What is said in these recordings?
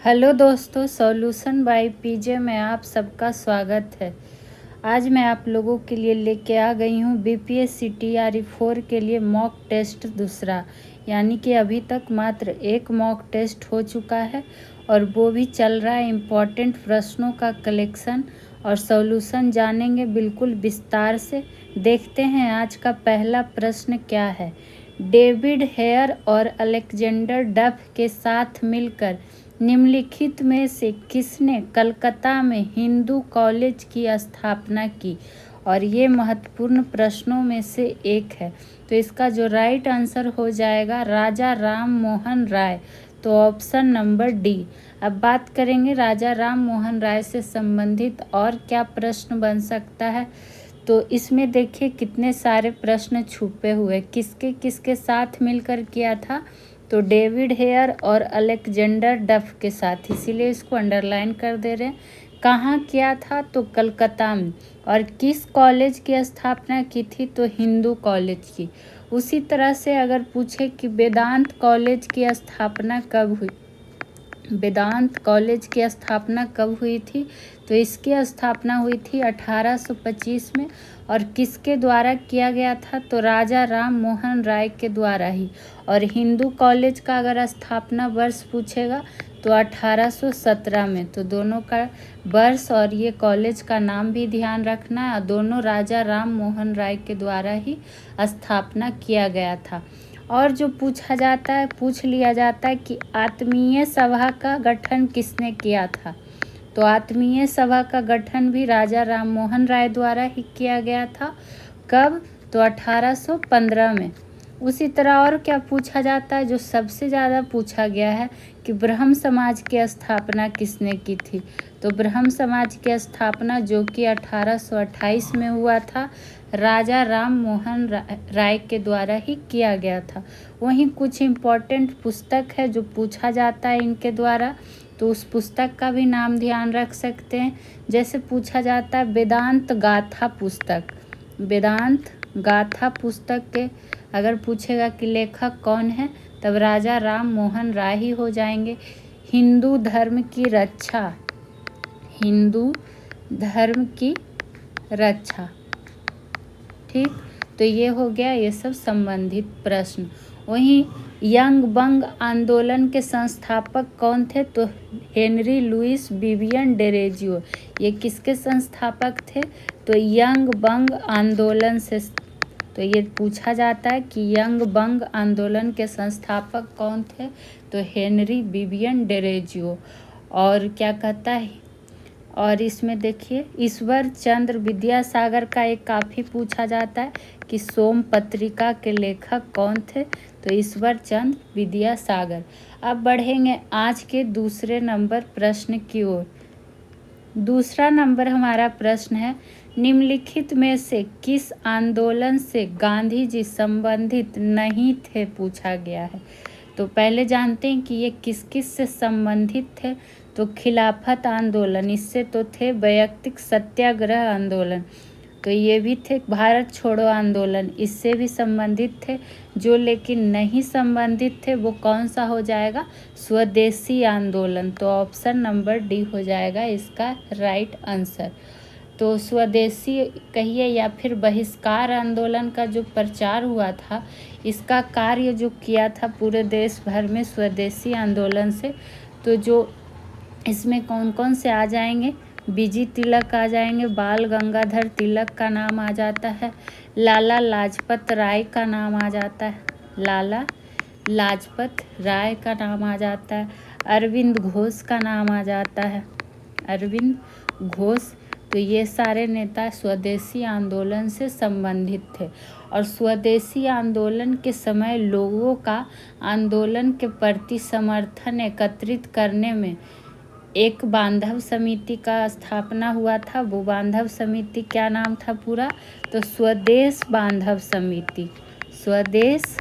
Hello दोस्तों, solution by PJ में आप सबका स्वागत है। आज मैं आप लोगों के लिए लेके आ गई हूँ बीपीएससी टीआरई 4 के लिए मॉक टेस्ट दूसरा, यानी कि अभी तक मात्र एक मॉक टेस्ट हो चुका है और वो भी चल रहा है। इम्पॉर्टेंट प्रश्नों का कलेक्शन और सॉल्यूशन जानेंगे बिल्कुल विस्तार से। देखते हैं आज का पहला प्रश्न क्या है। डेविड हेयर और अलेक्जेंडर डफ के साथ मिलकर निम्नलिखित में से किसने कलकत्ता में हिंदू कॉलेज की स्थापना की? और ये महत्वपूर्ण प्रश्नों में से एक है, तो इसका जो राइट आंसर हो जाएगा राजा राम मोहन राय, तो ऑप्शन नंबर डी। अब बात करेंगे राजा राम मोहन राय से संबंधित और क्या प्रश्न बन सकता है। तो इसमें देखिए कितने सारे प्रश्न छुपे हुए, किसके किसके साथ मिलकर किया था। तो डेविड हेयर और अलेक्जेंडर डफ के साथ, इसीलिए इसको अंडरलाइन कर दे रहे हैं। कहाँ किया था? तो कलकत्ता में। और किस कॉलेज की स्थापना की थी? तो हिंदू कॉलेज की। उसी तरह से अगर पूछे कि वेदांत कॉलेज की स्थापना कब हुई, वेदांत कॉलेज की स्थापना कब हुई थी? तो इसकी स्थापना हुई थी 1825 में। और किसके द्वारा किया गया था? तो राजा राम मोहन राय के द्वारा ही। और हिंदू कॉलेज का अगर स्थापना वर्ष पूछेगा तो 1817 में। तो दोनों का वर्ष और ये कॉलेज का नाम भी ध्यान रखना है। दोनों राजा राम मोहन राय के द्वारा ही स्थापना किया गया था। और जो पूछ लिया जाता है कि आत्मीय सभा का गठन किसने किया था? तो आत्मीय सभा का गठन भी राजा राम मोहन राय द्वारा ही किया गया था। कब? तो 1815 में। उसी तरह और क्या पूछा जाता है, जो सबसे ज़्यादा पूछा गया है कि ब्रह्म समाज की स्थापना किसने की थी? तो ब्रह्म समाज की स्थापना जो कि 1828 में हुआ था, राजा राम मोहन राय के द्वारा ही किया गया था। वहीं कुछ इम्पोर्टेंट पुस्तक है जो पूछा जाता है इनके द्वारा, तो उस पुस्तक का भी नाम ध्यान रख सकते हैं। जैसे पूछा जाता है वेदांत गाथा पुस्तक, वेदांत गाथा पुस्तक के अगर पूछेगा कि लेखक कौन है, तब राजा राम मोहन राय ही हो जाएंगे। हिंदू धर्म की रक्षा, हिंदू धर्म की रक्षा, ठीक। तो ये हो गया ये सब संबंधित प्रश्न। वहीं यंग बंग आंदोलन के संस्थापक कौन थे? तो हेनरी लुइस विवियन डेरोजियो। ये किसके संस्थापक थे? तो यंग बंग आंदोलन से। तो ये पूछा जाता है कि यंग बंग आंदोलन के संस्थापक कौन थे? तो हेनरी विवियन डेरोजियो। और क्या कहता है, और इसमें देखिए ईश्वर चंद्र विद्यासागर का एक काफ़ी पूछा जाता है कि सोम पत्रिका के लेखक कौन थे? तो ईश्वर चंद्र विद्यासागर। अब बढ़ेंगे आज के दूसरे नंबर प्रश्न की ओर। दूसरा नंबर हमारा प्रश्न है, निम्नलिखित में से किस आंदोलन से गांधी जी संबंधित नहीं थे? पूछा गया है। तो पहले जानते हैं कि ये किस किस से संबंधित थे। तो खिलाफत आंदोलन, इससे तो थे वैयक्तिक सत्याग्रह आंदोलन, तो ये भी थे भारत छोड़ो आंदोलन, इससे भी संबंधित थे। जो लेकिन नहीं संबंधित थे वो कौन सा हो जाएगा? स्वदेशी आंदोलन। तो ऑप्शन नंबर डी हो जाएगा इसका राइट आंसर। तो स्वदेशी कहिए या फिर बहिष्कार आंदोलन का जो प्रचार हुआ था, इसका कार्य जो किया था पूरे देश भर में स्वदेशी आंदोलन से। तो जो इसमें कौन कौन से आ जाएंगे? बीजी तिलक आ जाएंगे, बाल गंगाधर तिलक का नाम आ जाता है, लाला लाजपत राय का नाम आ जाता है, लाला लाजपत राय का नाम आ जाता है, अरविंद घोष का नाम आ जाता है, अरविंद घोष। तो ये सारे नेता स्वदेशी आंदोलन से संबंधित थे। और स्वदेशी आंदोलन के समय लोगों का आंदोलन के प्रति समर्थन एकत्रित करने में एक बांधव समिति का स्थापना हुआ था। वो बांधव समिति क्या नाम था पूरा? तो स्वदेश बांधव समिति, स्वदेश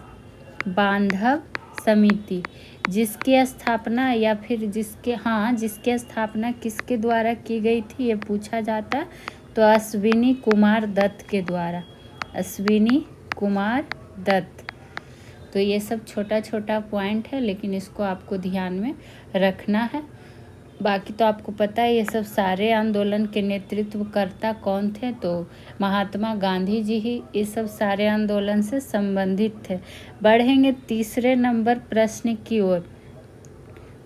बांधव समिति, जिसकी स्थापना या फिर जिसकी स्थापना किसके द्वारा की गई थी ये पूछा जाता है। तो अश्विनी कुमार दत्त के द्वारा, अश्विनी कुमार दत्त। तो ये सब छोटा छोटा पॉइंट है, लेकिन इसको आपको ध्यान में रखना है। बाकी तो आपको पता है ये सब सारे आंदोलन के नेतृत्वकर्ता कौन थे, तो महात्मा गांधी जी ही इस सब सारे आंदोलन से संबंधित थे। बढ़ेंगे तीसरे नंबर प्रश्न की ओर।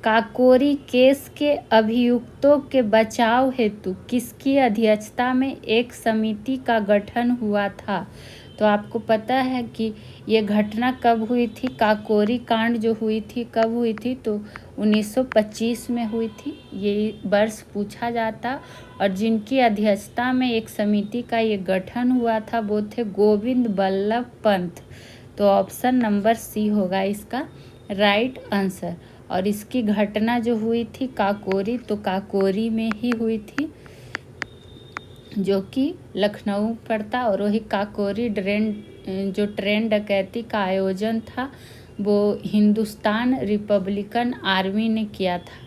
काकोरी केस के अभियुक्तों के बचाव हेतु किसकी अध्यक्षता में एक समिति का गठन हुआ था? तो आपको पता है कि ये घटना कब हुई थी, काकोरी कांड जो हुई थी कब हुई थी, तो 1925 में हुई थी। ये वर्ष पूछा जाता, और जिनकी अध्यक्षता में एक समिति का ये गठन हुआ था वो थे गोविंद बल्लभ पंत। तो ऑप्शन नंबर सी होगा इसका राइट आंसर। और इसकी घटना जो हुई थी काकोरी, तो काकोरी में ही हुई थी, जो कि लखनऊ पड़ता। और वही काकोरी ट्रेन डकैती का आयोजन था वो हिंदुस्तान रिपब्लिकन आर्मी ने किया था।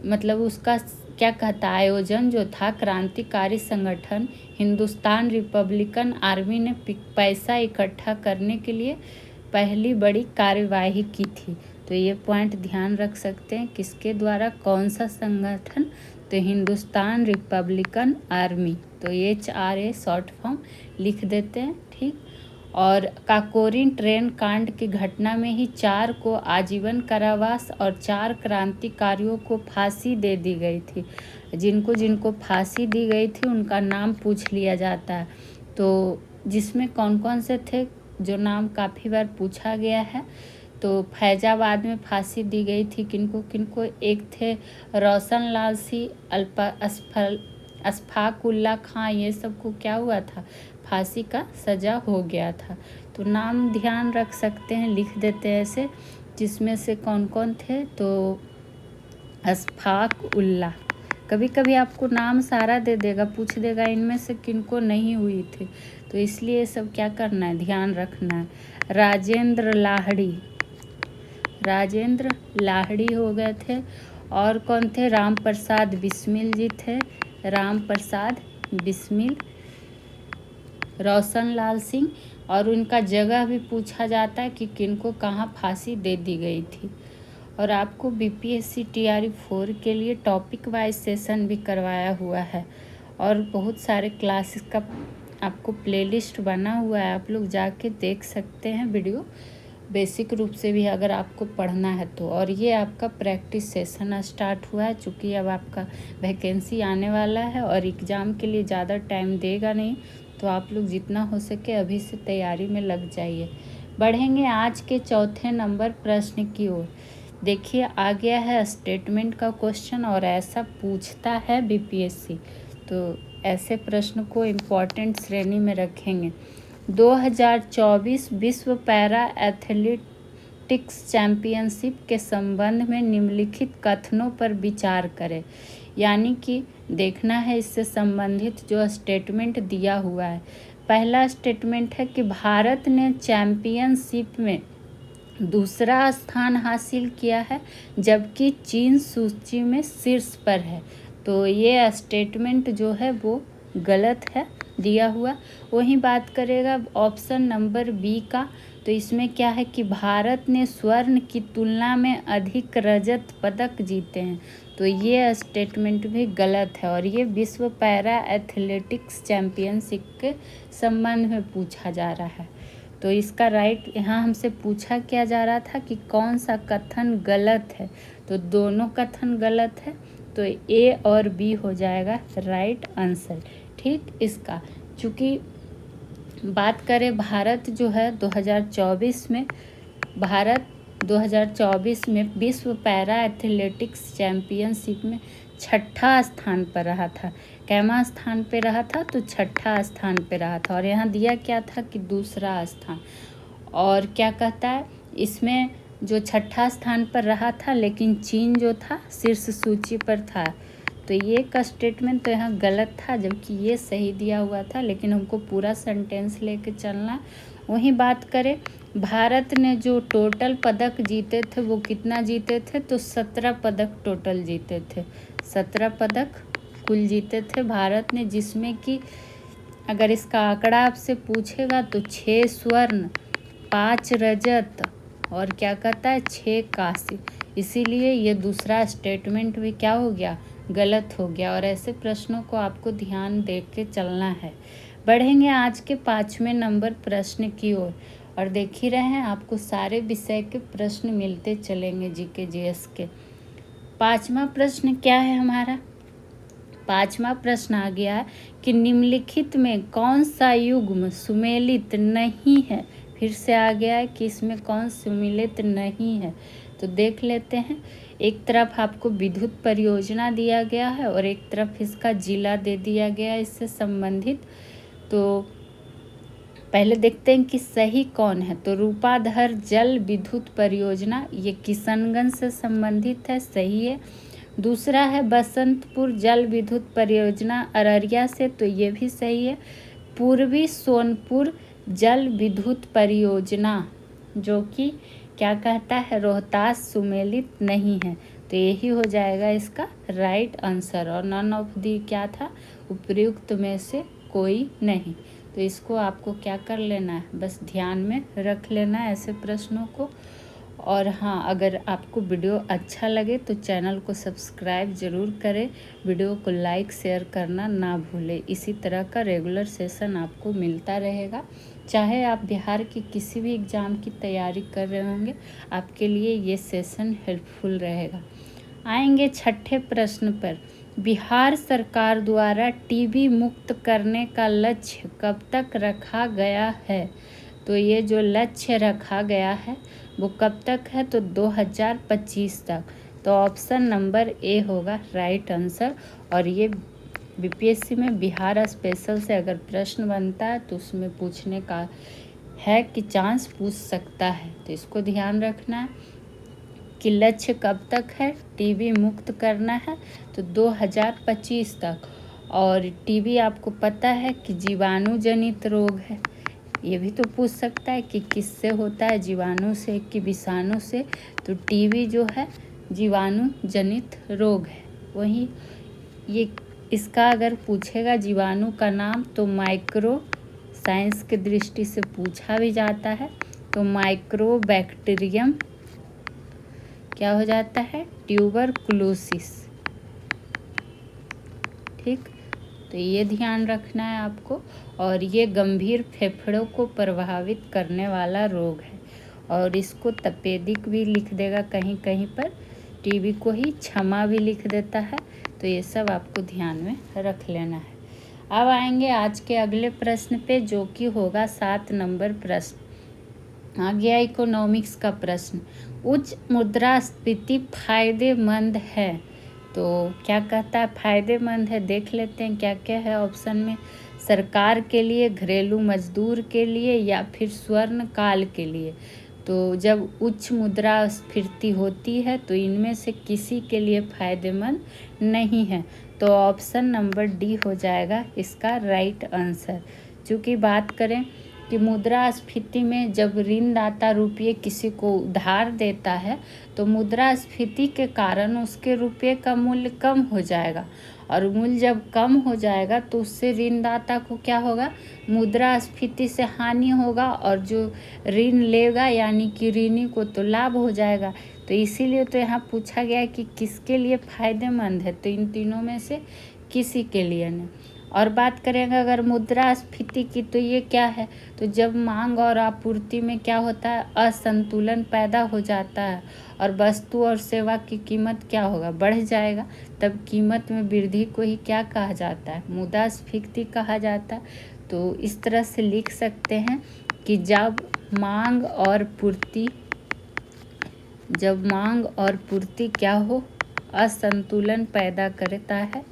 मतलब उसका क्या कहता है, आयोजन जो था क्रांतिकारी संगठन हिंदुस्तान रिपब्लिकन आर्मी ने पैसा इकट्ठा करने के लिए पहली बड़ी कार्यवाही की थी। तो ये पॉइंट ध्यान रख सकते हैं, किसके द्वारा, कौन सा संगठन, तो हिंदुस्तान रिपब्लिकन आर्मी। तो HRA शॉर्ट फॉर्म लिख देते हैं, ठीक। और काकोरी ट्रेन कांड की घटना में ही 4 को आजीवन कारावास और 4 क्रांतिकारियों को फांसी दे दी गई थी। जिनको जिनको फांसी दी गई थी उनका नाम पूछ लिया जाता है। तो जिसमें कौन कौन से थे, जो नाम काफ़ी बार पूछा गया है, तो फैजाबाद में फांसी दी गई थी किनको किनको, एक थे रोशन लाल सी, अशफाक उल्ला खां, ये सबको क्या हुआ था, फांसी का सज़ा हो गया था। तो नाम ध्यान रख सकते हैं, लिख देते हैं ऐसे, जिसमें से कौन कौन थे, तो अशफाक उल्ला। कभी कभी आपको नाम सारा दे देगा, पूछ देगा इनमें से किनको नहीं हुई थी, तो इसलिए ये सब क्या करना है, ध्यान रखना है। राजेंद्र लाहिड़ी हो गए थे। और कौन थे, राम प्रसाद बिस्मिल जी थे, राम प्रसाद बिस्मिल। रोशन लाल सिंह, और उनका जगह भी पूछा जाता है कि किनको कहाँ फांसी दे दी गई थी। और आपको BPSC TRE 4 के लिए टॉपिक वाइज सेशन भी करवाया हुआ है, और बहुत सारे क्लासेस का आपको प्लेलिस्ट बना हुआ है, आप लोग जाके देख सकते हैं वीडियो, बेसिक रूप से भी अगर आपको पढ़ना है तो। और ये आपका प्रैक्टिस सेशन स्टार्ट हुआ है, चूँकि अब आपका वैकेंसी आने वाला है और एग्ज़ाम के लिए ज़्यादा टाइम देगा नहीं, तो आप लोग जितना हो सके अभी से तैयारी में लग जाइए। बढ़ेंगे आज के चौथे नंबर प्रश्न की ओर। देखिए आ गया है स्टेटमेंट का क्वेश्चन, और ऐसा पूछता है BPSC, तो ऐसे प्रश्न को इम्पोर्टेंट श्रेणी में रखेंगे। 2024 विश्व पैरा एथलेटिक्स चैम्पियनशिप के संबंध में निम्नलिखित कथनों पर विचार करें। यानी कि देखना है इससे संबंधित जो स्टेटमेंट दिया हुआ है। पहला स्टेटमेंट है कि भारत ने चैम्पियनशिप में दूसरा स्थान हासिल किया है, जबकि चीन सूची में शीर्ष पर है। तो ये स्टेटमेंट जो है वो गलत है दिया हुआ। वही बात करेगा ऑप्शन नंबर बी का, तो इसमें क्या है कि भारत ने स्वर्ण की तुलना में अधिक रजत पदक जीते हैं, तो ये स्टेटमेंट भी गलत है। और ये विश्व पैरा एथलेटिक्स चैम्पियनशिप के संबंध में पूछा जा रहा है। तो इसका राइट, यहाँ हमसे पूछा क्या जा रहा था कि कौन सा कथन गलत है, तो दोनों कथन गलत है, तो A और B हो जाएगा राइट आंसर, ठीक। इसका चूँकि बात करें भारत जो है 2024 में विश्व पैरा एथलेटिक्स चैम्पियनशिप में 6ठा स्थान पर रहा था। कैमा स्थान पे रहा था, तो 6ठा स्थान पे रहा था। और यहाँ दिया क्या था कि दूसरा स्थान। और क्या कहता है इसमें, जो 6ठा स्थान पर रहा था, लेकिन चीन जो था शीर्ष सूची पर था। तो ये का स्टेटमेंट तो यहाँ गलत था, जबकि ये सही दिया हुआ था, लेकिन हमको पूरा सेंटेंस लेके चलना। वही बात करें भारत ने जो टोटल पदक जीते थे वो कितना जीते थे, तो 17 पदक टोटल जीते थे। 17 पदक कुल जीते थे भारत ने, जिसमें कि अगर इसका आंकड़ा आपसे पूछेगा तो 6 स्वर्ण, 5 रजत और क्या कहता है 6 कांस्य, इसीलिए ये दूसरा स्टेटमेंट भी क्या हो गया, गलत हो गया। और ऐसे प्रश्नों को आपको ध्यान दे के चलना है। बढ़ेंगे आज के 5वें नंबर प्रश्न की ओर। और देख ही रहे हैं आपको सारे विषय के प्रश्न मिलते चलेंगे जीके जीएस के। 5वां प्रश्न क्या है हमारा? 5वां प्रश्न आ गया है कि निम्नलिखित में कौन सा युग्म सुमेलित नहीं है। फिर से आ गया है कि इसमें कौन सुमेलित नहीं है। तो देख लेते हैं। एक तरफ आपको विद्युत परियोजना दिया गया है और एक तरफ इसका जिला दे दिया गया है इससे संबंधित। तो पहले देखते हैं कि सही कौन है। तो रूपाधर जल विद्युत परियोजना, ये किशनगंज से संबंधित है, सही है। दूसरा है बसंतपुर जल विद्युत परियोजना अररिया से, तो ये भी सही है। पूर्वी सोनपुर जल विद्युत परियोजना जो कि क्या कहता है, रोहतास सुमेलित नहीं है। तो यही हो जाएगा इसका राइट आंसर। और नन ऑफ दी क्या था, उपयुक्त में से कोई नहीं। तो इसको आपको क्या कर लेना है, बस ध्यान में रख लेना है ऐसे प्रश्नों को। और हाँ, अगर आपको वीडियो अच्छा लगे तो चैनल को सब्सक्राइब ज़रूर करें, वीडियो को लाइक शेयर करना ना भूलें। इसी तरह का रेगुलर सेशन आपको मिलता रहेगा। चाहे आप बिहार की किसी भी एग्ज़ाम की तैयारी कर रहे होंगे, आपके लिए ये सेशन हेल्पफुल रहेगा। आएंगे 6ठे प्रश्न पर। बिहार सरकार द्वारा टीबी मुक्त करने का लक्ष्य कब तक रखा गया है? तो ये जो लक्ष्य रखा गया है वो कब तक है? तो 2025 तक। तो ऑप्शन नंबर ए होगा राइट आंसर। और ये बीपीएससी में बिहार स्पेशल से अगर प्रश्न बनता है तो उसमें पूछने का है कि चांस पूछ सकता है। तो इसको ध्यान रखना है कि लक्ष्य कब तक है, टीबी मुक्त करना है तो 2025 तक। और टीबी आपको पता है कि जीवाणु जनित रोग है। ये भी तो पूछ सकता है कि किससे होता है, जीवाणु से कि विषाणु से। तो टीबी जो है जीवाणु जनित रोग है। वहीं ये इसका अगर पूछेगा जीवाणु का नाम तो माइक्रो साइंस की दृष्टि से पूछा भी जाता है। तो माइक्रोबैक्टीरियम क्या हो जाता है, ट्यूबरकुलोसिस। ठीक, तो ये ध्यान रखना है आपको। और ये गंभीर फेफड़ों को प्रभावित करने वाला रोग है। और इसको तपेदिक भी लिख देगा कहीं कहीं पर, टीबी को ही क्षमा भी लिख देता है। तो ये सब आपको ध्यान में रख लेना है। अब आएंगे आज के अगले प्रश्न पे जो कि होगा 7 नंबर प्रश्न। आ गया इकोनॉमिक्स का प्रश्न। उच्च मुद्रास्फीति फायदेमंद है। तो क्या कहता है, फायदेमंद है। देख लेते हैं क्या क्या है ऑप्शन में। सरकार के लिए, घरेलू मजदूर के लिए या फिर स्वर्ण काल के लिए। तो जब उच्च मुद्रास्फीति होती है तो इनमें से किसी के लिए फायदेमंद नहीं है। तो ऑप्शन नंबर डी हो जाएगा इसका राइट आंसर। चूँकि बात करें कि मुद्रास्फीति में जब ऋणदाता रुपये किसी को उधार देता है तो मुद्रास्फीति के कारण उसके रुपये का मूल्य कम हो जाएगा। और मूल्य जब कम हो जाएगा तो उससे ऋणदाता को क्या होगा, मुद्रास्फीति से हानि होगा। और जो ऋण लेगा यानी कि ऋणी को तो लाभ हो जाएगा। तो इसीलिए तो यहाँ पूछा गया है कि किसके लिए फ़ायदेमंद है। तो इन तीनों में से किसी के लिए नहीं। और बात करेंगे अगर मुद्रास्फीति की तो ये क्या है, तो जब मांग और आपूर्ति में क्या होता है, असंतुलन पैदा हो जाता है और वस्तु और सेवा की कीमत क्या होगा, बढ़ जाएगा। तब कीमत में वृद्धि को ही क्या कहा जाता है, मुद्रास्फीति कहा जाता है। तो इस तरह से लिख सकते हैं कि जब मांग और पूर्ति क्या हो, असंतुलन पैदा करता है,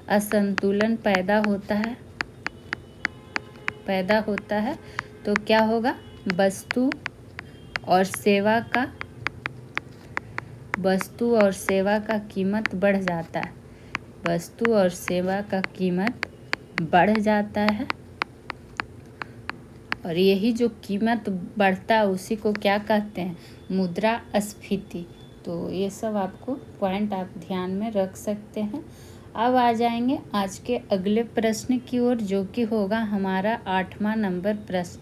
असंतुलन पैदा होता है तो क्या होगा, वस्तु और सेवा का कीमत बढ़ जाता है। वस्तु और सेवा का कीमत बढ़ जाता है। और यही जो कीमत बढ़ता है उसी को क्या कहते हैं, मुद्रास्फीति। तो ये सब आपको पॉइंट आप ध्यान में रख सकते हैं। अब आ जाएंगे आज के अगले प्रश्न की ओर जो कि होगा हमारा 8वां नंबर प्रश्न।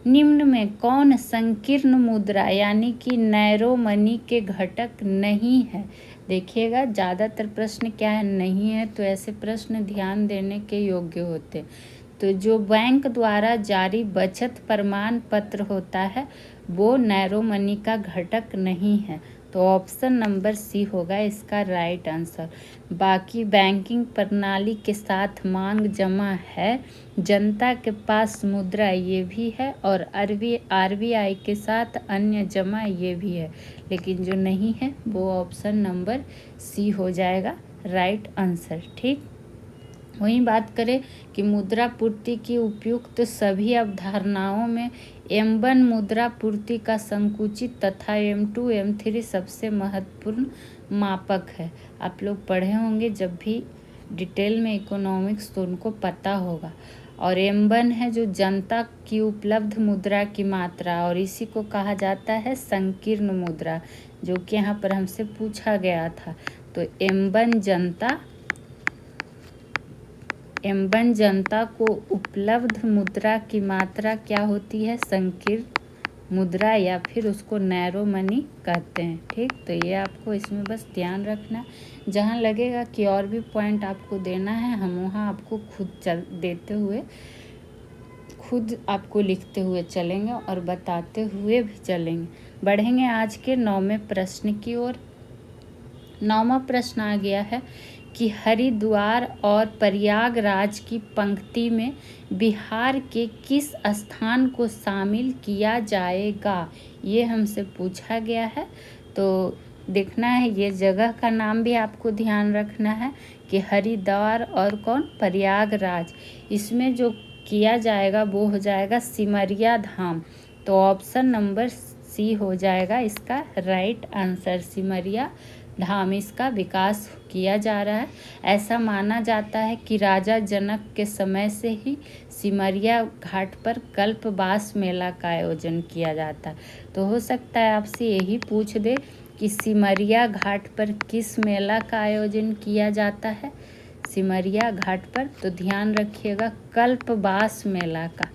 निम्न में कौन संकीर्ण मुद्रा यानी कि नैरो मनी के घटक नहीं है? देखिएगा ज़्यादातर प्रश्न क्या है, नहीं है, तो ऐसे प्रश्न ध्यान देने के योग्य होते। तो जो बैंक द्वारा जारी बचत प्रमाण पत्र होता है वो नैरो मनी का घटक नहीं है। तो ऑप्शन नंबर सी होगा इसका राइट आंसर। बाकी बैंकिंग प्रणाली के साथ मांग जमा है, जनता के पास मुद्रा ये भी है, और आरबीआई के साथ अन्य जमा ये भी है, लेकिन जो नहीं है वो ऑप्शन नंबर सी हो जाएगा राइट आंसर। ठीक, वहीं बात करें कि मुद्रा पूर्ति की उपयुक्त सभी अवधारणाओं में M1 मुद्रा पूर्ति का संकुचित तथा M2 M3 सबसे महत्वपूर्ण मापक है। आप लोग पढ़े होंगे जब भी डिटेल में इकोनॉमिक्स, तो उनको पता होगा। और M1 है जो जनता की उपलब्ध मुद्रा की मात्रा, और इसी को कहा जाता है संकीर्ण मुद्रा, जो कि यहाँ पर हमसे पूछा गया था। तो M1 जनता को उपलब्ध मुद्रा की मात्रा क्या होती है? संकीर्ण मुद्रा, या फिर उसको नैरो मनी कहते हैं। ठीक, तो ये आपको इसमें बस ध्यान रखना। जहाँ लगेगा कि और भी पॉइंट आपको देना है, हम वहाँ आपको खुद आपको लिखते हुए चलेंगे और बताते हुए भी चलेंगे। बढ़ेंगे आज के 9वें प्रश्न की ओर। 9वां प्रश्न आ गया है कि हरिद्वार और प्रयागराज की पंक्ति में बिहार के किस स्थान को शामिल किया जाएगा? ये हमसे पूछा गया है। तो देखना है, ये जगह का नाम भी आपको ध्यान रखना है कि हरिद्वार और प्रयागराज, इसमें जो किया जाएगा वो हो जाएगा सिमरिया धाम। तो ऑप्शन नंबर सी हो जाएगा इसका राइट आंसर। सिमरिया धाम इसका विकास किया जा रहा है। ऐसा माना जाता है कि राजा जनक के समय से ही सिमरिया घाट पर कल्पवास मेला का आयोजन किया जाता है। तो हो सकता है आपसे यही पूछ दे कि सिमरिया घाट पर किस मेला का आयोजन किया जाता है? सिमरिया घाट पर, तो ध्यान रखिएगा कल्पवास मेला का,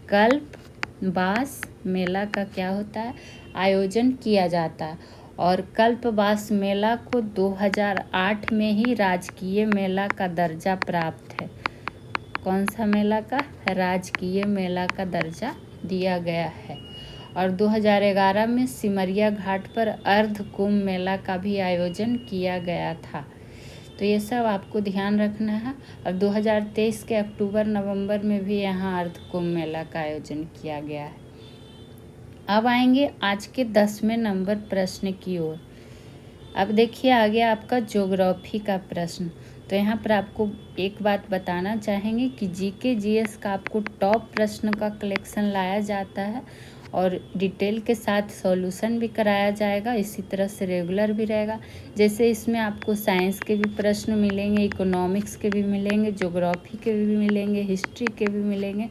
कल्पवास मेला का क्या होता है? आयोजन किया जाता है। और कल्पवास मेला को 2008 में ही राजकीय मेला का दर्जा प्राप्त है। कौन सा मेला का? राजकीय मेला का दर्जा दिया गया है। और 2011 में सिमरिया घाट पर अर्ध कुंभ मेला का भी आयोजन किया गया था। तो ये सब आपको ध्यान रखना है। और 2023 के अक्टूबर नवंबर में भी यहाँ अर्ध कुंभ मेला का आयोजन किया गया है। अब आएंगे आज के 10वें नंबर प्रश्न की ओर। अब देखिए आ गया आपका ज्योग्राफी का प्रश्न। तो यहाँ पर आपको एक बात बताना चाहेंगे कि जीके जीएस का आपको टॉप प्रश्न का कलेक्शन लाया जाता है और डिटेल के साथ सॉल्यूशन भी कराया जाएगा। इसी तरह से रेगुलर भी रहेगा। जैसे इसमें आपको साइंस के भी प्रश्न मिलेंगे, इकोनॉमिक्स के भी मिलेंगे, ज्योग्राफी के भी मिलेंगे, हिस्ट्री के भी मिलेंगे,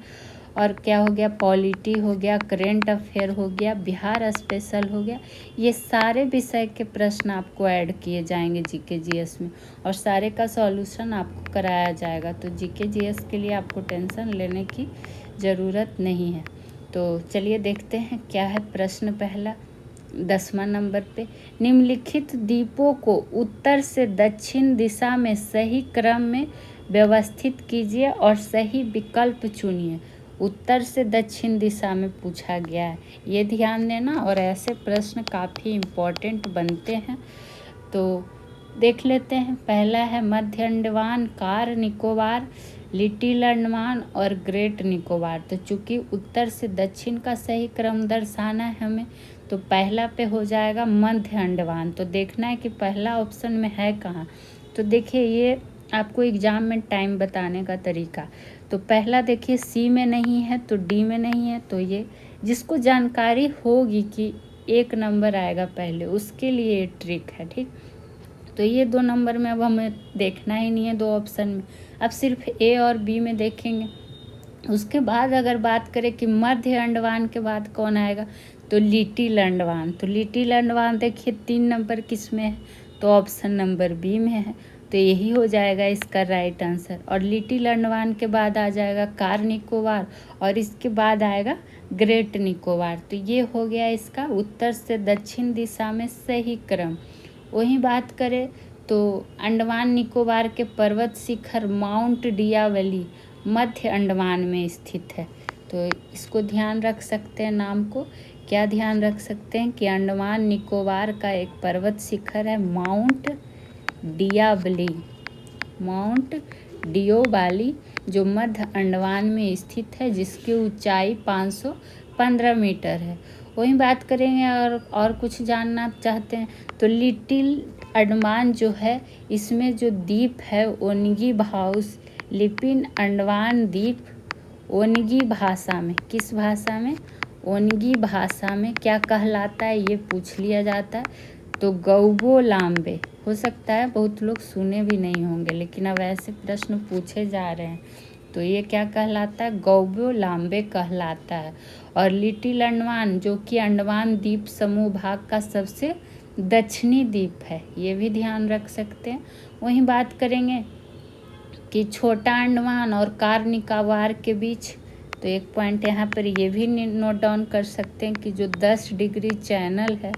और क्या हो गया, पॉलिटी हो गया, करेंट अफेयर हो गया, बिहार स्पेशल हो गया। ये सारे विषय के प्रश्न आपको ऐड किए जाएंगे जीके जीएस में, और सारे का सॉल्यूशन आपको कराया जाएगा। तो जीके जीएस के लिए आपको टेंशन लेने की ज़रूरत नहीं है। तो चलिए देखते हैं क्या है प्रश्न पहला 10वां नंबर पे। निम्नलिखित द्वीपों को उत्तर से दक्षिण दिशा में सही क्रम में व्यवस्थित कीजिए और सही विकल्प चुनिए। उत्तर से दक्षिण दिशा में पूछा गया है, ये ध्यान देना। और ऐसे प्रश्न काफ़ी इम्पोर्टेंट बनते हैं। तो देख लेते हैं। पहला है मध्य अंडमान, कार निकोबार, लिटिल अंडमान और ग्रेट निकोबार। तो चूँकि उत्तर से दक्षिण का सही क्रम दर्शाना है हमें, तो पहला पे हो जाएगा मध्य अंडमान। तो देखना है कि पहला ऑप्शन में है कहाँ। तो देखिए ये आपको एग्जाम में टाइम बताने का तरीका। तो पहला देखिए सी में नहीं है, तो डी में नहीं है। तो ये जिसको जानकारी होगी कि 1 नंबर आएगा पहले, उसके लिए ट्रिक है। ठीक, तो ये 2 नंबर में अब हमें देखना ही नहीं है 2 ऑप्शन में, अब सिर्फ ए और बी में देखेंगे। उसके बाद अगर बात करें कि मध्य अंडमान के बाद कौन आएगा, तो लिटिल अंडमान। तो लिटिल अंडमान देखिए 3 नंबर किस में है, तो ऑप्शन नंबर बी में है, तो यही हो जाएगा इसका राइट आंसर। और लिटिल अंडमान के बाद आ जाएगा कार निकोबार और इसके बाद आएगा ग्रेट निकोबार। तो ये हो गया इसका उत्तर से दक्षिण दिशा में सही क्रम। वहीं बात करें तो अंडमान निकोबार के पर्वत शिखर माउंट डियावली मध्य अंडमान में स्थित है। तो इसको ध्यान रख सकते हैं, नाम को क्या ध्यान रख सकते हैं कि अंडमान निकोबार का एक पर्वत शिखर है माउंट डियावली, माउंट डियोबाली, जो मध्य अंडमान में स्थित है, जिसकी ऊंचाई 515 मीटर है। वहीं बात करेंगे और कुछ जानना चाहते हैं तो लिटिल अंडमान जो है इसमें जो द्वीप है ओनगी भाउस लिपिन अंडमान द्वीप ओनगी भाषा में, किस भाषा में, ओनगी भाषा में क्या कहलाता है ये पूछ लिया जाता है। तो गौबो लाम्बे हो सकता है, बहुत लोग सुने भी नहीं होंगे लेकिन अब ऐसे प्रश्न पूछे जा रहे हैं। तो ये क्या कहलाता है, गौबो लाम्बे कहलाता है। और लिटिल अंडमान जो कि अंडमान द्वीप समूह भाग का सबसे दक्षिणी द्वीप है, ये भी ध्यान रख सकते हैं। वहीं बात करेंगे कि छोटा अंडमान और कार निकोबार के बीच, तो एक पॉइंट यहाँ पर ये भी नोट डाउन कर सकते हैं कि जो 10 डिग्री चैनल है,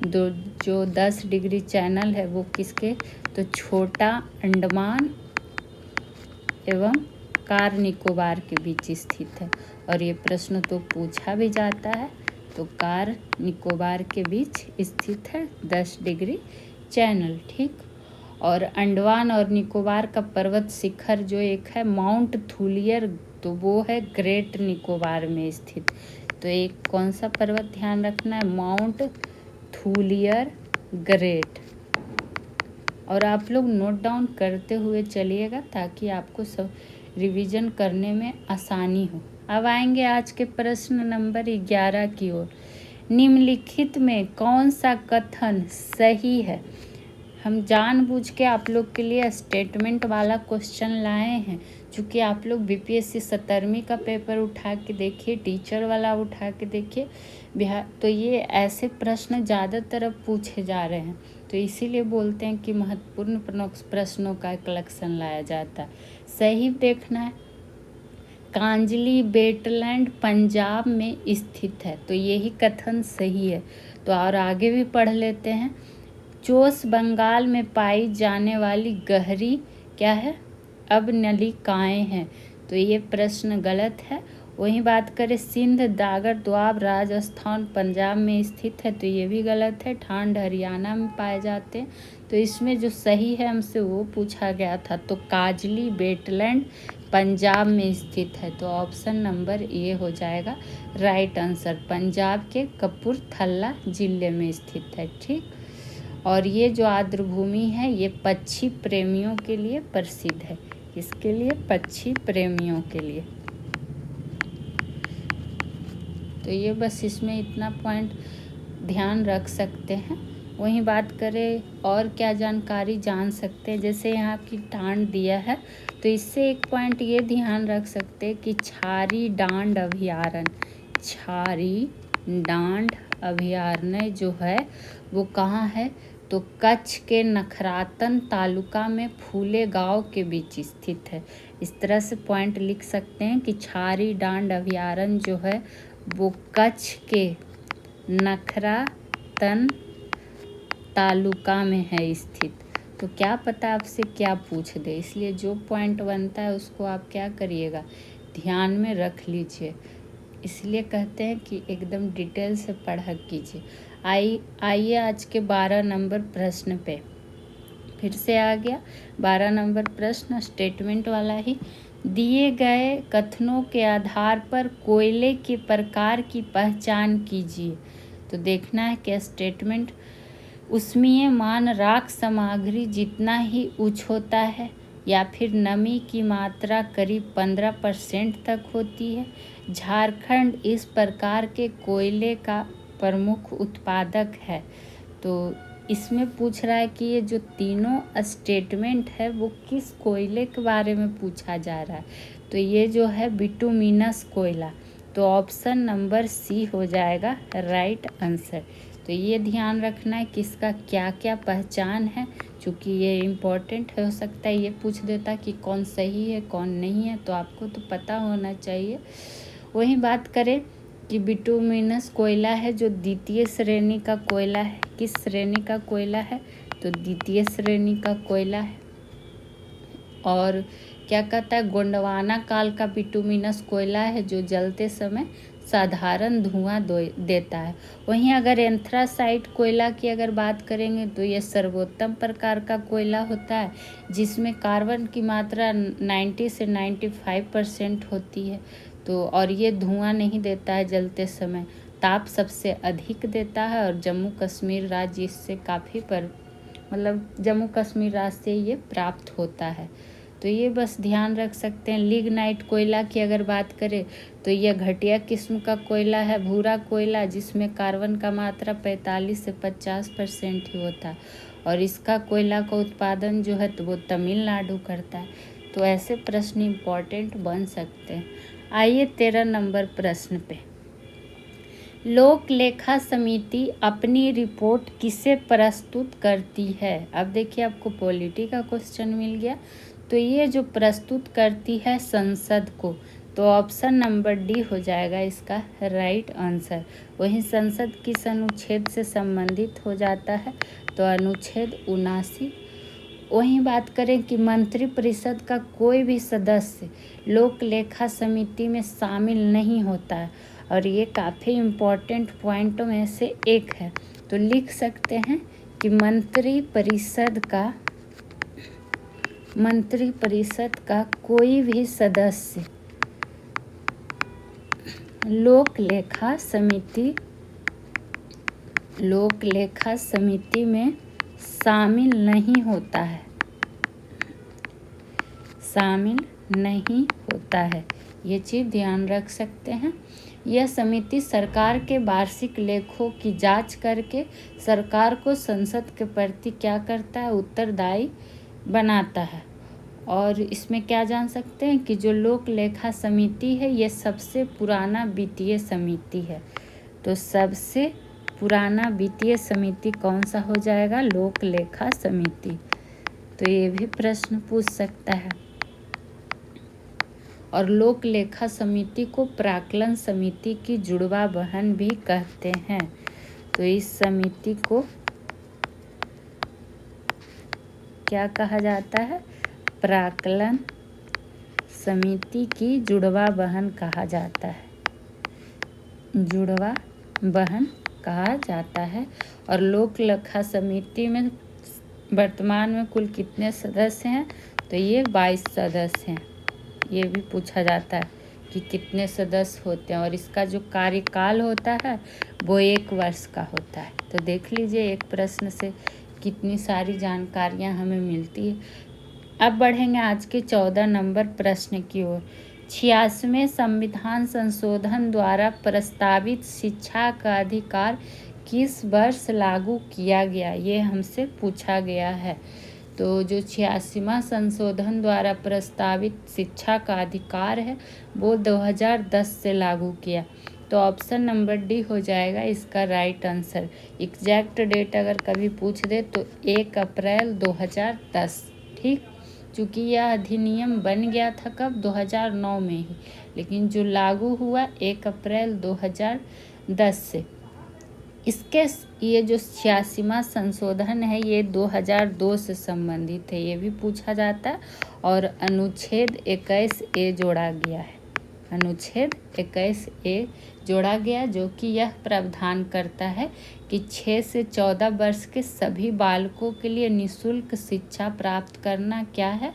जो 10 डिग्री चैनल है वो किसके, तो छोटा अंडमान एवं कार निकोबार के बीच स्थित है। और ये प्रश्न तो पूछा भी जाता है, तो कार निकोबार के बीच स्थित है 10 डिग्री चैनल, ठीक। और अंडमान और निकोबार का पर्वत शिखर जो एक है माउंट थूलियर, तो वो है ग्रेट निकोबार में स्थित। तो एक कौन सा पर्वत ध्यान रखना है, माउंट थूलियर ग्रेट। और आप लोग नोट डाउन करते हुए चलिएगा ताकि आपको सब रिवीजन करने में आसानी हो। अब आएंगे आज के प्रश्न नंबर 11 की ओर। निम्नलिखित में कौन सा कथन सही है। हम जानबूझ के आप लोग के लिए स्टेटमेंट वाला क्वेश्चन लाए हैं, चूँकि आप लोग बीपीएससी 17वीं का पेपर उठा के देखिए, टीचर वाला उठा के देखिए बिहार, तो ये ऐसे प्रश्न ज़्यादातर अब पूछे जा रहे हैं। तो इसीलिए बोलते हैं कि महत्वपूर्ण प्रश्नों का कलेक्शन लाया जाता है। सही देखना है, कांजली वेटलैंड पंजाब में स्थित है, तो यही कथन सही है। तो और आगे भी पढ़ लेते हैं। चोस बंगाल में पाई जाने वाली गहरी क्या है, अवनलिकाएँ हैं, तो ये प्रश्न गलत है। वहीं बात करें सिंध दागर दोआब राजस्थान पंजाब में स्थित है, तो ये भी गलत है। ठांड हरियाणा में पाए जाते हैं, तो इसमें जो सही है हमसे वो पूछा गया था। तो काजली वेटलैंड पंजाब में स्थित है, तो ऑप्शन नंबर ए हो जाएगा राइट आंसर। पंजाब के कपूरथला जिले में स्थित है, ठीक। और ये जो आर्द्र भूमि है ये पक्षी प्रेमियों के लिए प्रसिद्ध है, इसके लिए पक्षी प्रेमियों के लिए। तो ये बस इसमें इतना पॉइंट ध्यान रख सकते हैं। वहीं बात करें और क्या जानकारी जान सकते हैं, जैसे यहाँ की ठांड दिया है, तो इससे एक पॉइंट ये ध्यान रख सकते हैं कि छारी डांड अभयारण्य, छारी डांड अभयारण्य जो है वो कहाँ है, तो कच्छ के नखरातन तालुका में फूले गांव के बीच स्थित है। इस तरह से पॉइंट लिख सकते हैं कि छारी डांड अभयारण्य जो है वो कच्छ के नखरातन तालुका में है स्थित। तो क्या पता आपसे क्या पूछ दे, इसलिए जो पॉइंट बनता है उसको आप क्या करिएगा, ध्यान में रख लीजिए। इसलिए कहते हैं कि एकदम डिटेल से पढ़ा कीजिए। आइए आज के 12 नंबर प्रश्न पे फिर से आ गया। 12 नंबर प्रश्न स्टेटमेंट वाला ही। दिए गए कथनों के आधार पर कोयले के प्रकार की पहचान कीजिए। तो देखना है कि स्टेटमेंट उष्मीय मान राख सामग्री जितना ही उच्च होता है या फिर नमी की मात्रा करीब 15% तक होती है। झारखंड इस प्रकार के कोयले का प्रमुख उत्पादक है। तो इसमें पूछ रहा है कि ये जो तीनों स्टेटमेंट है वो किस कोयले के बारे में पूछा जा रहा है, तो ये जो है बिटुमिनस कोयला। तो ऑप्शन नंबर सी हो जाएगा राइट आंसर। तो ये ध्यान रखना है कि इसका क्या क्या पहचान है, चूँकि ये इम्पोर्टेंट हो सकता है ये पूछ देता कि कौन सही है कौन नहीं है, तो आपको तो पता होना चाहिए। वहीं बात करें कि बिटुमिनस कोयला है जो द्वितीय श्रेणी का कोयला है। किस श्रेणी का कोयला है? तो द्वितीय श्रेणी का कोयला है। और क्या कहता है, गोंडवाना काल का बिटुमिनस कोयला है जो जलते समय साधारण धुआं देता है। वहीं अगर एंथ्रासाइट कोयला की अगर बात करेंगे तो ये सर्वोत्तम प्रकार का कोयला होता है जिसमें कार्बन की मात्रा 90 से 95% होती है। तो और ये धुआं नहीं देता है जलते समय, ताप सबसे अधिक देता है और जम्मू कश्मीर राज्य इससे काफ़ी जम्मू कश्मीर राज्य से ये प्राप्त होता है। तो ये बस ध्यान रख सकते हैं। लिग्नाइट कोयला की अगर बात करें तो यह घटिया किस्म का कोयला है, भूरा कोयला, जिसमें कार्बन का मात्रा 45 से 50% ही होता है और इसका कोयला का उत्पादन जो है तो वो तमिलनाडु करता है। तो ऐसे प्रश्न इम्पोर्टेंट बन सकते हैं। आइए 13 नंबर प्रश्न पे। लोक लेखा समिति अपनी रिपोर्ट किसे प्रस्तुत करती है? अब देखिए आपको पॉलिटी का क्वेश्चन मिल गया, तो ये जो प्रस्तुत करती है संसद को, तो ऑप्शन नंबर डी हो जाएगा इसका राइट आंसर। वहीं संसद किस अनुच्छेद से संबंधित हो जाता है? तो अनुच्छेद 79। वहीं बात करें कि मंत्रिपरिषद का कोई भी सदस्य लोक लेखा समिति में शामिल नहीं होता है और ये काफ़ी इम्पोर्टेंट पॉइंटों में से एक है। तो लिख सकते हैं कि मंत्रिपरिषद का कोई भी सदस्य लोक लेखा समिति में शामिल नहीं होता है। ये चीज़ ध्यान रख सकते हैं। यह समिति सरकार के वार्षिक लेखों की जांच करके सरकार को संसद के प्रति क्या करता है, उत्तरदायी बनाता है। और इसमें क्या जान सकते हैं कि जो लोक लेखा समिति है ये सबसे पुराना वित्तीय समिति है। तो सबसे पुराना वित्तीय समिति कौन सा हो जाएगा? लोक लेखा समिति। तो ये भी प्रश्न पूछ सकता है। और लोक लेखा समिति को प्राक्कलन समिति की जुड़वा बहन भी कहते हैं। तो इस समिति को क्या कहा जाता है? प्राक्कलन समिति की जुड़वा बहन कहा जाता है। जुड़वा बहन कहा जाता है। और लोक लेखा समिति में वर्तमान में कुल कितने सदस्य हैं? तो ये 22 सदस्य हैं। ये भी पूछा जाता है कि कितने सदस्य होते हैं और इसका जो कार्यकाल होता है वो 1 वर्ष का होता है। तो देख लीजिए एक प्रश्न से कितनी सारी जानकारियां हमें मिलती है। अब बढ़ेंगे आज के 14 नंबर प्रश्न की ओर। 86वें संविधान संशोधन द्वारा प्रस्तावित शिक्षा का अधिकार किस वर्ष लागू किया गया? ये हमसे पूछा गया है। तो जो 86वां संशोधन द्वारा प्रस्तावित शिक्षा का अधिकार है वो 2010 से लागू किया। तो ऑप्शन नंबर डी हो जाएगा इसका राइट आंसर। एग्जैक्ट डेट अगर कभी पूछ दे तो 1 अप्रैल 2010। ठीक, चूँकि यह अधिनियम बन गया था कब? 2009 में ही, लेकिन जो लागू हुआ 1 अप्रैल 2010 से। इसके ये जो 86वां संशोधन है ये 2002 से संबंधित है, ये भी पूछा जाता है। और अनुच्छेद 21A जोड़ा गया है। अनुच्छेद 21A जोड़ा गया जो कि यह प्रावधान करता है कि 6 से 14 वर्ष के सभी बालकों के लिए निःशुल्क शिक्षा प्राप्त करना क्या है?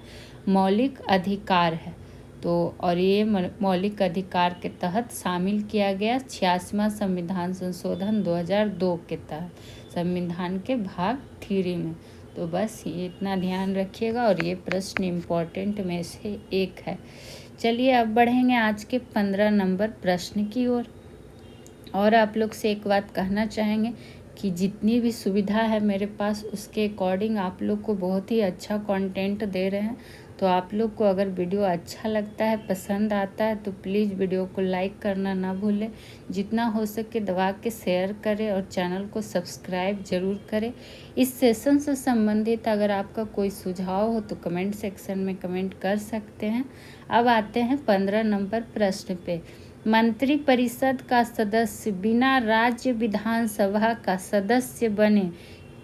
मौलिक अधिकार है। तो और ये मौलिक अधिकार के तहत शामिल किया गया 86वां संविधान संशोधन 2002 के तहत संविधान के भाग 3 में। तो बस ये इतना ध्यान रखिएगा और ये प्रश्न इम्पोर्टेंट में से एक है। चलिए अब बढ़ेंगे आज के 15 नंबर प्रश्न की ओर। और आप लोग से एक बात कहना चाहेंगे कि जितनी भी सुविधा है मेरे पास उसके अकॉर्डिंग आप लोग को बहुत ही अच्छा कंटेंट दे रहे हैं। तो आप लोग को अगर वीडियो अच्छा लगता है, पसंद आता है, तो प्लीज़ वीडियो को लाइक करना ना भूलें। जितना हो सके दबा के शेयर करें और चैनल को सब्सक्राइब ज़रूर करें। इस सेशन से संबंधित अगर आपका कोई सुझाव हो तो कमेंट सेक्शन में कमेंट कर सकते हैं। अब आते हैं 15 नंबर प्रश्न पे। मंत्रिपरिषद का सदस्य बिना राज्य विधानसभा का सदस्य बने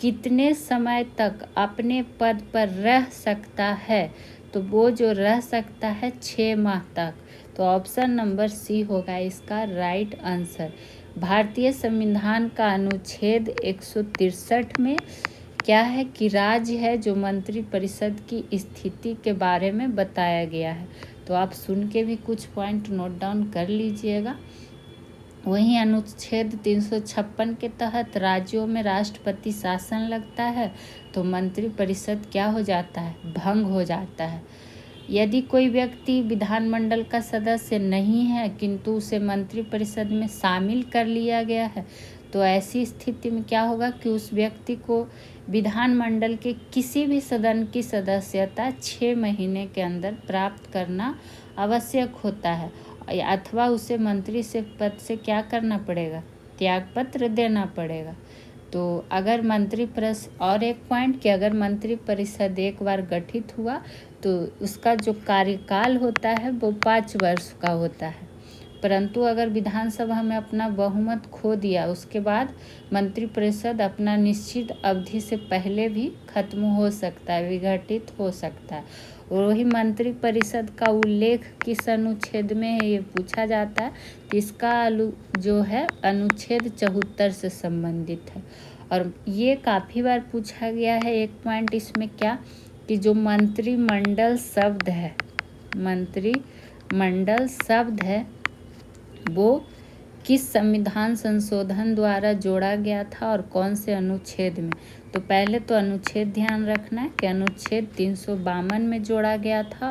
कितने समय तक अपने पद पर रह सकता है? तो वो जो रह सकता है 6 माह तक। तो ऑप्शन नंबर सी होगा इसका राइट आंसर। भारतीय संविधान का अनुच्छेद 163 में क्या है कि राज्य है जो मंत्रिपरिषद की स्थिति के बारे में बताया गया है। तो आप सुन के भी कुछ पॉइंट नोट डाउन कर लीजिएगा। वहीं अनुच्छेद 356 के तहत राज्यों में राष्ट्रपति शासन लगता है तो मंत्रिपरिषद क्या हो जाता है? भंग हो जाता है। यदि कोई व्यक्ति विधानमंडल का सदस्य नहीं है किंतु उसे मंत्रिपरिषद में शामिल कर लिया गया है तो ऐसी स्थिति में क्या होगा कि उस व्यक्ति को विधानमंडल के किसी भी सदन की सदस्यता 6 महीने के अंदर प्राप्त करना आवश्यक होता है, अथवा उसे मंत्री से पद से क्या करना पड़ेगा? त्यागपत्र देना पड़ेगा। तो अगर मंत्रिपरिषद और एक पॉइंट कि अगर मंत्रिपरिषद एक बार गठित हुआ तो उसका जो कार्यकाल होता है वो 5 वर्ष का होता है। परंतु अगर विधानसभा में अपना बहुमत खो दिया उसके बाद मंत्रिपरिषद अपना निश्चित अवधि से पहले भी खत्म हो सकता है, विघटित हो सकता है। और वही मंत्रिपरिषद का उल्लेख किस अनुच्छेद में है ये पूछा जाता है। तो इसका जो है अनुच्छेद 74 से संबंधित है। और ये काफ़ी बार पूछा गया है। एक पॉइंट इसमें क्या कि जो मंत्रिमंडल शब्द है, मंत्रिमंडल शब्द है वो किस संविधान संशोधन द्वारा जोड़ा गया था और कौन से अनुच्छेद में? तो पहले तो अनुच्छेद ध्यान रखना है कि अनुच्छेद 352 में जोड़ा गया था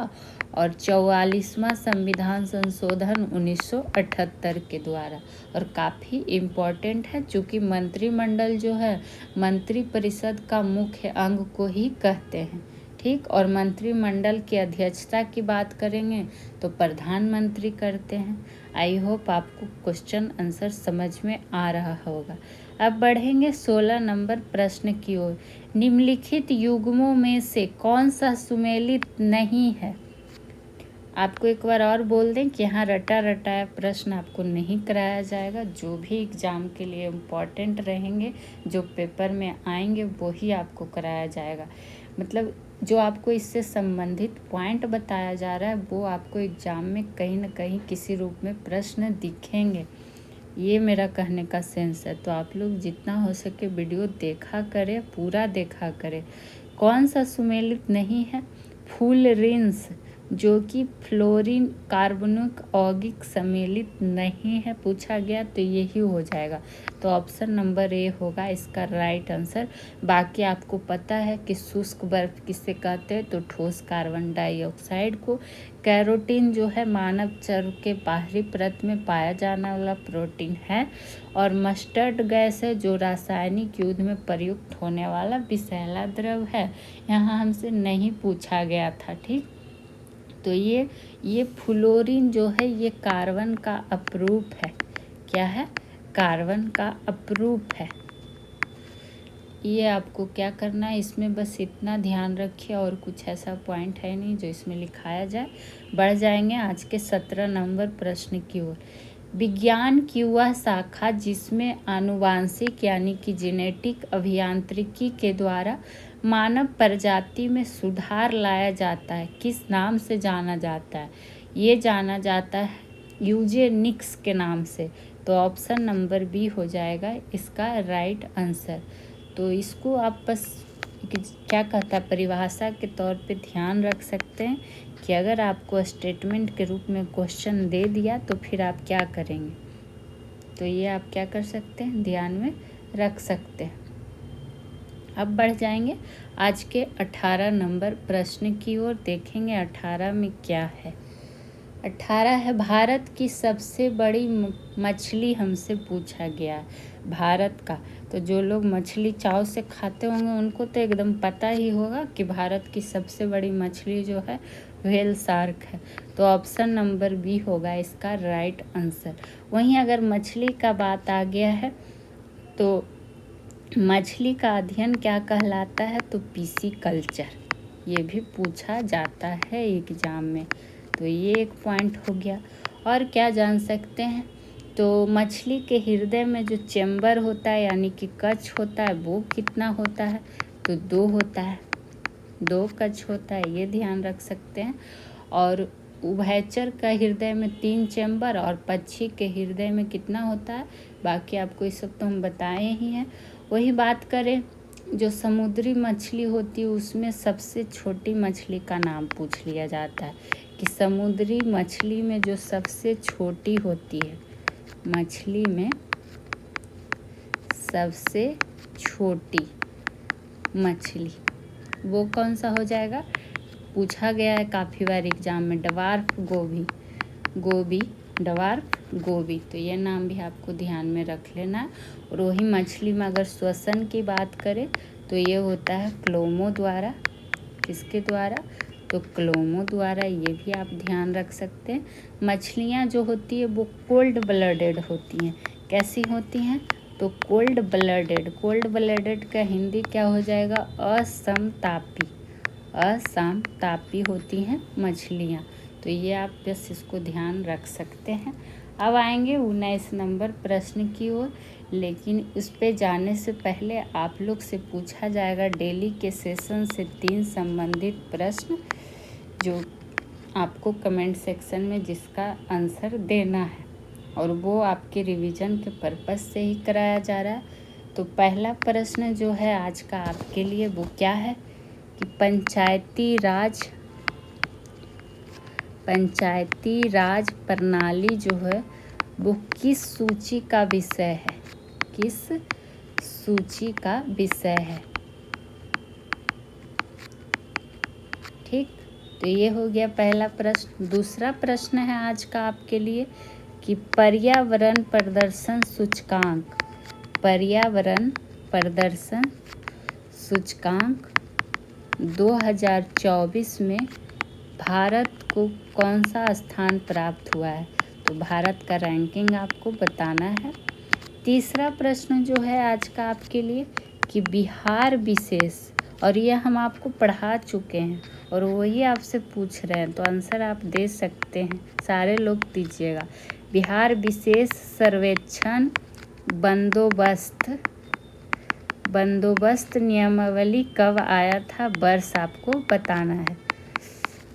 और 44वां संविधान संशोधन 1978 के द्वारा। और काफ़ी इम्पॉर्टेंट है चूँकि मंत्रिमंडल जो है मंत्रिपरिषद का मुख्य अंग को ही कहते हैं। ठीक। और मंत्रिमंडल की अध्यक्षता की बात करेंगे तो प्रधानमंत्री करते हैं। आई होप आपको क्वेश्चन आंसर समझ में आ रहा होगा। अब बढ़ेंगे 16 नंबर प्रश्न की ओर। निम्नलिखित युग्मों में से कौन सा सुमेलित नहीं है? आपको एक बार और बोल दें कि यहाँ रटा रटाया प्रश्न आपको नहीं कराया जाएगा। जो भी एग्ज़ाम के लिए इम्पॉर्टेंट रहेंगे, जो पेपर में आएंगे वही आपको कराया जाएगा। मतलब जो आपको इससे संबंधित पॉइंट बताया जा रहा है वो आपको एग्ज़ाम में कहीं ना कहीं किसी रूप में प्रश्न दिखेंगे। ये मेरा कहने का सेंस है। तो आप लोग जितना हो सके वीडियो देखा करें, पूरा देखा करें। कौन सा सुमेलित नहीं है? फुलरेंस जो कि फ्लोरीन कार्बोनिक यौगिक सम्मिलित नहीं है पूछा गया तो यही हो जाएगा। तो ऑप्शन नंबर ए होगा इसका राइट आंसर। बाकी आपको पता है कि शुष्क बर्फ किसे कहते हैं? तो ठोस कार्बन डाइऑक्साइड को। कैरोटीन जो है मानव चर्म के बाहरी परत में पाया जाने वाला प्रोटीन है। और मस्टर्ड गैस है जो रासायनिक युद्ध में प्रयुक्त होने वाला विषैला द्रव है। यहाँ हमसे नहीं पूछा गया था। ठीक। तो ये फ्लोरीन जो है ये कार्बन का अपरूप है। क्या है? कार्बन का अपरूप है। ये आपको क्या करना है, इसमें बस इतना ध्यान रखिए और कुछ ऐसा पॉइंट है नहीं जो इसमें लिखाया जाए। बढ़ जाएंगे आज के 17 नंबर प्रश्न की ओर। विज्ञान की वह शाखा जिसमें आनुवांशिक यानी कि जेनेटिक अभियांत्रिकी के द्वारा मानव प्रजाति में सुधार लाया जाता है किस नाम से जाना जाता है? ये जाना जाता है यूजेनिक्स के नाम से। तो ऑप्शन नंबर बी हो जाएगा इसका राइट आंसर। तो इसको आप बस क्या कहता है परिभाषा के तौर पे ध्यान रख सकते हैं कि अगर आपको स्टेटमेंट के रूप में क्वेश्चन दे दिया तो फिर आप क्या करेंगे। तो ये आप क्या कर सकते हैं, ध्यान में रख सकते हैं। अब बढ़ जाएंगे आज के 18 नंबर प्रश्न की ओर। देखेंगे 18 में क्या है। 18 है भारत की सबसे बड़ी मछली हमसे पूछा गया। भारत का। तो जो लोग मछली चाव से खाते होंगे उनको तो एकदम पता ही होगा कि भारत की सबसे बड़ी मछली जो है व्हेल शार्क है। तो ऑप्शन नंबर बी होगा इसका राइट आंसर। वहीं अगर मछली का बात आ गया है तो मछली का अध्ययन क्या कहलाता है, तो पीसी कल्चर, ये भी पूछा जाता है एग्जाम में। तो ये एक पॉइंट हो गया। और क्या जान सकते हैं, तो मछली के हृदय में जो चेम्बर होता है यानी कि कक्ष होता है वो कितना होता है, तो 2 होता है, 2 कक्ष होता है, ये ध्यान रख सकते हैं। और उभयचर का हृदय में 3 चेम्बर और पक्षी के हृदय में कितना होता है, बाकी आपको इस सब तो हम बताए ही हैं। वही बात करें जो समुद्री मछली होती है उसमें सबसे छोटी मछली का नाम पूछ लिया जाता है कि समुद्री मछली में जो सबसे छोटी होती है, मछली में सबसे छोटी मछली वो कौन सा हो जाएगा, पूछा गया है काफ़ी बार एग्जाम में, डवार्फ गोबी, डवार्फ गोबी। तो ये नाम भी आपको ध्यान में रख लेना है। और वही मछली में अगर श्वसन की बात करें तो ये होता है क्लोमो द्वारा, किसके द्वारा, तो क्लोमो द्वारा, ये भी आप ध्यान रख सकते हैं। मछलियाँ जो होती है वो कोल्ड ब्लडेड होती हैं, कैसी होती हैं, तो कोल्ड ब्लडेड का हिंदी क्या हो जाएगा, असमतापी होती हैं मछलियाँ। तो ये आप बस इसको ध्यान रख सकते हैं। अब आएंगे 19 नंबर प्रश्न की ओर, लेकिन उस पे जाने से पहले आप लोग से पूछा जाएगा डेली के सेशन से 3 संबंधित प्रश्न, जो आपको कमेंट सेक्शन में जिसका आंसर देना है, और वो आपके रिवीजन के पर्पस से ही कराया जा रहा है। तो पहला प्रश्न जो है आज का आपके लिए वो क्या है कि पंचायती राज प्रणाली जो है वो किस सूची का विषय है, किस सूची का विषय है। ठीक, तो ये हो गया पहला प्रश्न। दूसरा प्रश्न है आज का आपके लिए कि पर्यावरण प्रदर्शन सूचकांक 2024 में भारत को कौन सा स्थान प्राप्त हुआ है, तो भारत का रैंकिंग आपको बताना है। तीसरा प्रश्न जो है आज का आपके लिए कि बिहार विशेष, और ये हम आपको पढ़ा चुके हैं और वही आपसे पूछ रहे हैं, तो आंसर आप दे सकते हैं, सारे लोग दीजिएगा। बिहार विशेष सर्वेक्षण बंदोबस्त नियमावली कब आया था, वर्ष आपको बताना है।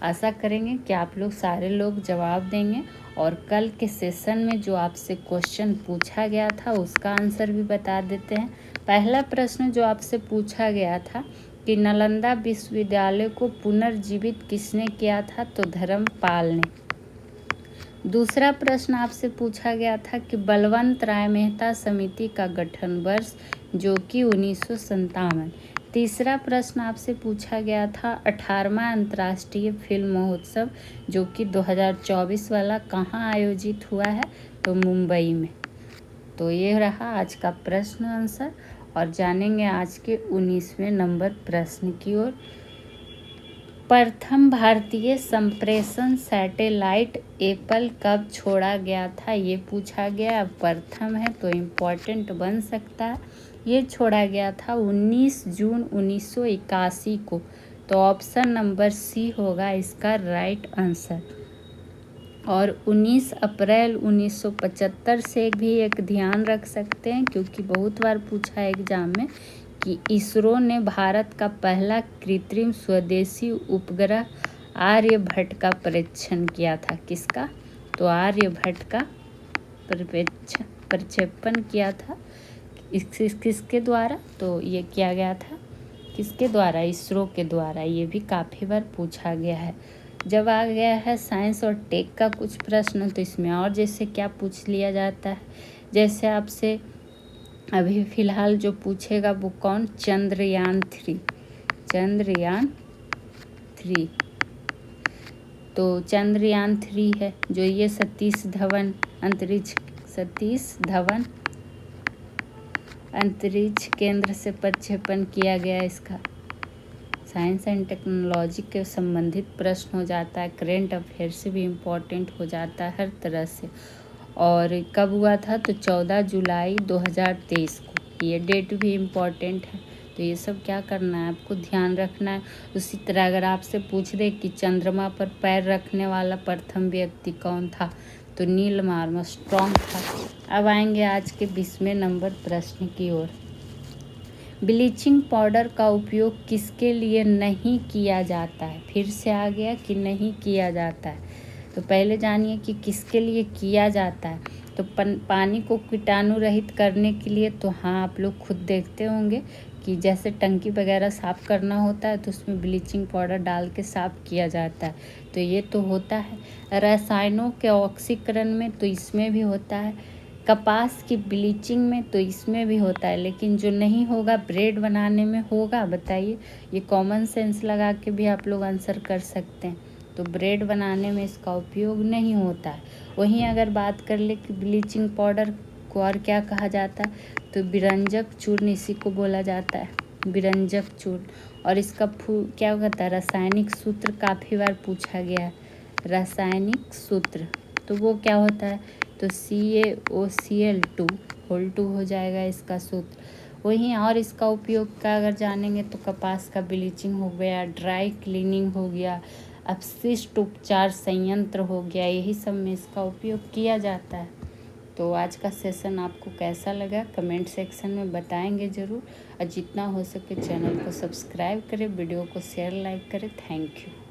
आशा करेंगे कि आप लोग सारे लोग जवाब देंगे और कल के सेशन में जो आपसे क्वेश्चन पूछा गया था उसका आंसर भी बता देते हैं। पहला प्रश्न जो आपसे पूछा गया था कि नालंदा विश्वविद्यालय को पुनर्जीवित किसने किया था, तो धर्मपाल ने। दूसरा प्रश्न आपसे पूछा गया था कि बलवंत राय मेहता समिति का गठन वर्ष, जो कि 1957। तीसरा प्रश्न आपसे पूछा गया था 18वां अंतर्राष्ट्रीय फिल्म महोत्सव, जो कि 2024 वाला कहाँ आयोजित हुआ है, तो मुंबई में। तो ये रहा आज का प्रश्न आंसर, और जानेंगे आज के 19वें नंबर प्रश्न की ओर। प्रथम भारतीय संप्रेषण सैटेलाइट एप्पल कब छोड़ा गया था, ये पूछा गया। प्रथम है तो इम्पोर्टेंट बन सकता है। ये छोड़ा गया था 19 जून 1981 को। तो ऑप्शन नंबर सी होगा इसका राइट आंसर। और 19 अप्रैल 1975 से भी एक ध्यान रख सकते हैं, क्योंकि बहुत बार पूछा है एग्जाम में कि इसरो ने भारत का पहला कृत्रिम स्वदेशी उपग्रह आर्यभट्ट का परीक्षण किया था। किसका, तो आर्यभट्ट का प्रक्षेपण किया था। किसके द्वारा, तो ये किया गया था किसके द्वारा, इसरो के द्वारा। ये भी काफ़ी बार पूछा गया है। जब आ गया है साइंस और टेक का कुछ प्रश्न, तो इसमें और जैसे क्या पूछ लिया जाता है, जैसे आपसे अभी फ़िलहाल जो पूछेगा वो कौन, चंद्रयान 3। तो चंद्रयान 3 है जो ये सतीश धवन अंतरिक्ष केंद्र से प्रक्षेपण किया गया इसका। साइंस एंड टेक्नोलॉजी के संबंधित प्रश्न हो जाता है, करेंट अफेयर से भी इम्पोर्टेंट हो जाता है हर तरह से। और कब हुआ था तो 14 जुलाई 2023 को, ये डेट भी इम्पोर्टेंट है। तो ये सब क्या करना है आपको ध्यान रखना है। उसी तरह अगर आपसे पूछ दे कि चंद्रमा पर पैर रखने वाला प्रथम व्यक्ति कौन था तो नील आर्मस्ट्रॉन्ग था। अब आएंगे आज के 20वें नंबर प्रश्न की ओर। ब्लीचिंग पाउडर का उपयोग किसके लिए नहीं किया जाता है? फिर से आ गया कि नहीं किया जाता है। तो पहले जानिए कि किसके लिए किया जाता है। तो पानी को कीटाणु रहित करने के लिए। तो हाँ, आप लोग खुद देखते होंगे कि जैसे टंकी वगैरह साफ़ करना होता है तो उसमें ब्लीचिंग पाउडर डाल के साफ़ किया जाता है, तो ये तो होता है। रसायनों के ऑक्सीकरण में तो इसमें भी होता है। कपास की ब्लीचिंग में तो इसमें भी होता है, लेकिन जो नहीं होगा ब्रेड बनाने में होगा, बताइए। ये कॉमन सेंस लगा के भी आप लोग आंसर कर सकते हैं। तो ब्रेड बनाने में इसका उपयोग नहीं होता है। वहीं अगर बात कर ले कि ब्लीचिंग पाउडर को और क्या कहा जाता है तो विरंजक चूर्ण इसी को बोला जाता है, विरंजक चूर्ण। और इसका क्या होता है, रासायनिक सूत्र काफ़ी बार पूछा गया है। रासायनिक सूत्र तो वो क्या होता है तो CaOCl2 होल 2 हो जाएगा इसका सूत्र। वहीं और इसका उपयोग का अगर जानेंगे तो कपास का ब्लीचिंग हो गया, ड्राई क्लीनिंग हो गया, अपशिष्ट उपचार संयंत्र हो गया, यही सब में इसका उपयोग किया जाता है। तो आज का सेशन आपको कैसा लगा कमेंट सेक्शन में बताएंगे ज़रूर। और जितना हो सके चैनल को सब्सक्राइब करें, वीडियो को शेयर लाइक करें। Thank you.